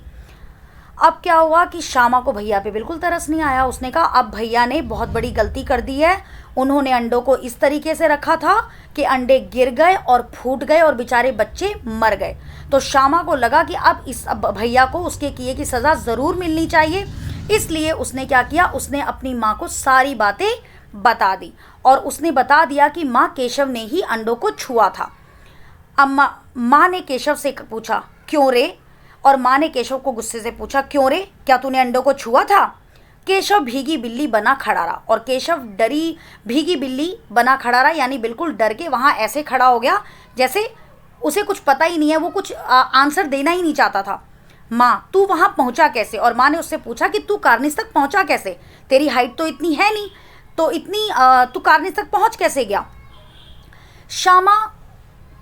अब क्या हुआ कि श्यामा को भैया पे बिल्कुल तरस नहीं आया। उसने कहा, अब भैया ने बहुत बड़ी गलती कर दी है, उन्होंने अंडों को इस तरीके से रखा था कि अंडे गिर गए और फूट गए और बेचारे बच्चे मर गए। तो श्यामा को लगा कि अब भैया को उसके किए की सज़ा ज़रूर मिलनी चाहिए। इसलिए उसने क्या किया, उसने अपनी माँ को सारी बातें बता दी और उसने बता दिया कि माँ केशव ने ही अंडों को छुआ था। माँ ने केशव से पूछा, क्यों रे? और माँ ने केशव को गुस्से से पूछा, क्यों रे, क्या तूने अंडों को छुआ था? केशव भीगी बिल्ली बना खड़ा रहा, और केशव डरी भीगी बिल्ली बना खड़ा रहा, यानी बिल्कुल डर के वहाँ ऐसे खड़ा हो गया जैसे उसे कुछ पता ही नहीं है, वो कुछ आंसर देना ही नहीं चाहता था। माँ, तू वहाँ पहुँचा कैसे? और माँ ने उससे पूछा कि तू कार्निस तक पहुँचा कैसे? तेरी हाइट तो इतनी है नहीं, तो इतनी तू कार्निस तक पहुँच कैसे गया? श्यामा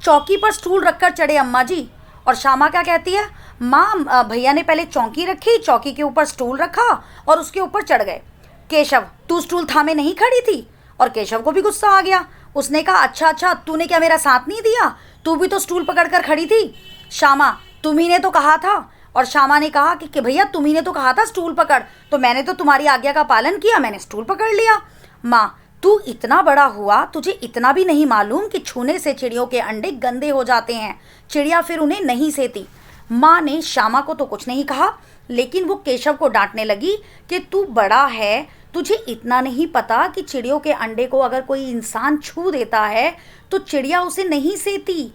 चौकी पर स्टूल रखकर चढ़े अम्मा जी। और श्यामा क्या कहती है, माँ भैया ने पहले चौकी रखी, चौकी के ऊपर स्टूल रखा और उसके ऊपर चढ़ गए। केशव, तू स्टूल थामे नहीं खड़ी थी? और केशव को भी गुस्सा आ गया। उसने कहा, अच्छा, तूने क्या मेरा साथ नहीं दिया? तू भी तो स्टूल पकड़ कर खड़ी थी। श्यामा, तुम्ही ने तो कहा था। और श्यामा ने कहा कि भैया तुम्ही ने तो कहा था स्टूल पकड़, तो मैंने तो तुम्हारी आज्ञा का पालन किया, मैंने स्टूल पकड़ लिया। माँ, तू इतना बड़ा हुआ, तुझे इतना भी नहीं मालूम कि छूने से चिड़ियों के अंडे गंदे हो जाते हैं, चिड़िया फिर उन्हें नहीं सेती। माँ ने श्यामा को तो कुछ नहीं कहा, लेकिन वो केशव को डांटने लगी कि तू बड़ा है, तुझे इतना नहीं पता कि चिड़ियों के अंडे को अगर कोई इंसान छू देता है तो चिड़िया उसे नहीं सेती।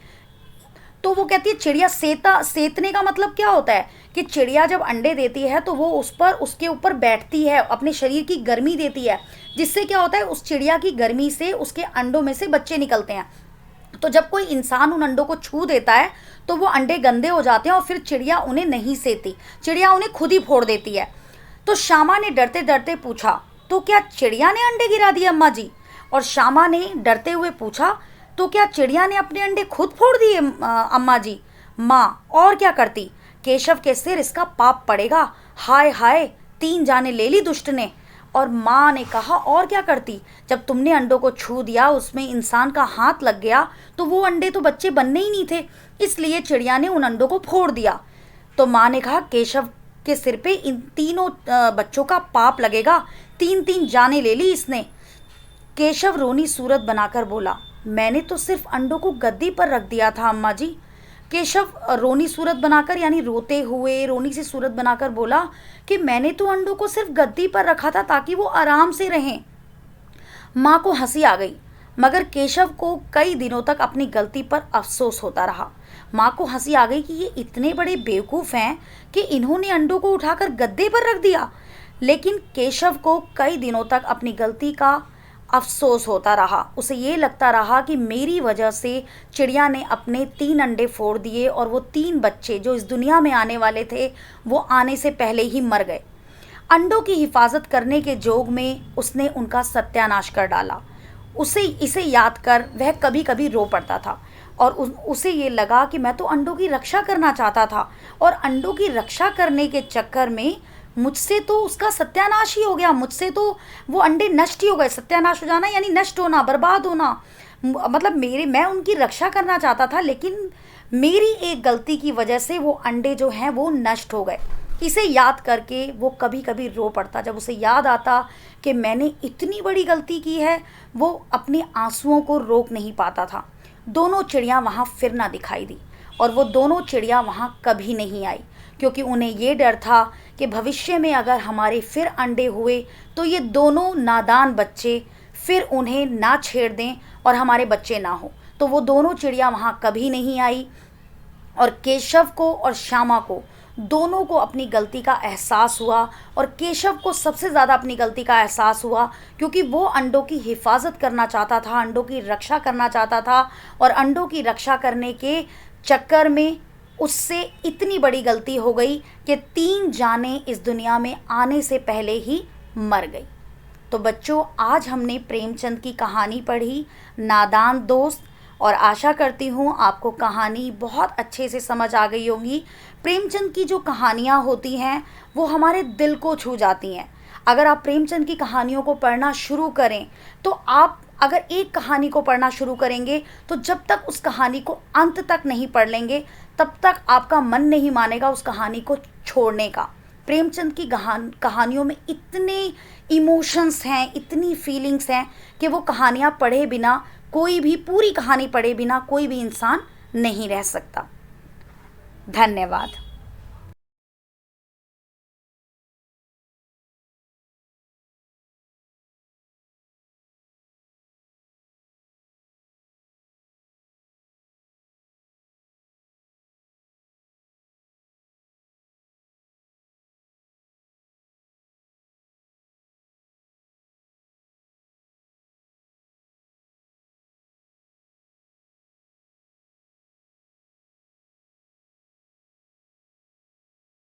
तो वो कहती है, चिड़िया सेतने का मतलब क्या होता है कि चिड़िया जब अंडे देती है तो वो उसके ऊपर बैठती है, अपने शरीर की गर्मी देती है, जिससे क्या होता है, उस चिड़िया की गर्मी से उसके अंडों में से बच्चे निकलते हैं। तो जब कोई इंसान उन अंडों को छू देता है तो वो अंडे गंदे हो जाते हैं और फिर चिड़िया उन्हें नहीं सेती, चिड़िया उन्हें खुद ही फोड़ देती है। तो श्यामा ने डरते डरते पूछा, तो क्या चिड़िया ने अंडे गिरा दिए अम्मा जी? और श्यामा ने डरते हुए पूछा, तो क्या चिड़िया ने अपने अंडे खुद फोड़ दिए अम्मा जी? माँ, और क्या करती, केशव के सिर इसका पाप पड़ेगा। हाय हाय, 3 जाने ले ली दुष्ट ने। और माँ ने कहा, और क्या करती, जब तुमने अंडों को छू दिया, उसमें इंसान का हाथ लग गया, तो वो अंडे तो बच्चे बनने ही नहीं थे, इसलिए चिड़िया ने उन अंडों को फोड़ दिया। तो माँ ने कहा, केशव के सिर पे इन तीनों बच्चों का पाप लगेगा, 3 जाने ले ली इसने। केशव रोनी सूरत बनाकर बोला, मैंने तो सिर्फ अंडों को गद्दी पर रख दिया था अम्मा जी। केशव रोनी सूरत बनाकर, यानी रोते हुए रोनी सी सूरत बनाकर बोला कि मैंने तो अंडों को सिर्फ गद्दी पर रखा था ताकि वो आराम से रहें। माँ को हंसी आ गई, मगर केशव को कई दिनों तक अपनी गलती पर अफसोस होता रहा। माँ को हंसी आ गई कि ये इतने बड़े बेवकूफ़ हैं कि इन्होंने अंडों को उठाकर गद्दे पर रख दिया। लेकिन केशव को कई दिनों तक अपनी गलती का अफसोस होता रहा। उसे ये लगता रहा कि मेरी वजह से चिड़िया ने अपने 3 अंडे फोड़ दिए और वो 3 बच्चे जो इस दुनिया में आने वाले थे वो आने से पहले ही मर गए। अंडों की हिफाजत करने के जोग में उसने उनका सत्यानाश कर डाला। इसे याद कर वह कभी कभी रो पड़ता था और उसे ये लगा कि मैं तो अंडों की रक्षा करना चाहता था और अंडों की रक्षा करने के चक्कर में मुझसे तो उसका सत्यानाश ही हो गया, मुझसे तो वो अंडे नष्ट ही हो गए। सत्यानाश हो जाना यानी नष्ट होना, बर्बाद होना, मतलब मैं उनकी रक्षा करना चाहता था, लेकिन मेरी एक गलती की वजह से वो अंडे जो हैं वो नष्ट हो गए। इसे याद करके वो कभी कभी रो पड़ता। जब उसे याद आता कि मैंने इतनी बड़ी गलती की है, वो अपने आंसुओं को रोक नहीं पाता था। दोनों चिड़िया वहाँ फिर ना दिखाई दी और वो दोनों चिड़िया वहाँ कभी नहीं आई, क्योंकि उन्हें ये डर था कि भविष्य में अगर हमारे फिर अंडे हुए तो ये दोनों नादान बच्चे फिर उन्हें ना छेड़ दें और हमारे बच्चे ना हो। तो वो दोनों चिड़िया वहाँ कभी नहीं आई और केशव को और श्यामा को दोनों को अपनी गलती का एहसास हुआ। और केशव को सबसे ज़्यादा अपनी गलती का एहसास हुआ क्योंकि वो अंडों की हिफाजत करना चाहता था, अंडों की रक्षा करना चाहता था और अंडों की रक्षा करने के चक्कर में उससे इतनी बड़ी गलती हो गई कि 3 जाने इस दुनिया में आने से पहले ही मर गई। तो बच्चों, आज हमने प्रेमचंद की कहानी पढ़ी, नादान दोस्त, और आशा करती हूँ आपको कहानी बहुत अच्छे से समझ आ गई होगी। प्रेमचंद की जो कहानियाँ होती हैं वो हमारे दिल को छू जाती हैं। अगर आप प्रेमचंद की कहानियों को पढ़ना शुरू करें तो आप अगर एक कहानी को पढ़ना शुरू करेंगे तो जब तक उस कहानी को अंत तक नहीं पढ़ लेंगे तब तक आपका मन नहीं मानेगा उस कहानी को छोड़ने का। प्रेमचंद की कहानियों में इतने इमोशंस हैं, इतनी फीलिंग्स हैं कि वो कहानियाँ पढ़े बिना कोई भी, पूरी कहानी पढ़े बिना कोई भी इंसान नहीं रह सकता। धन्यवाद।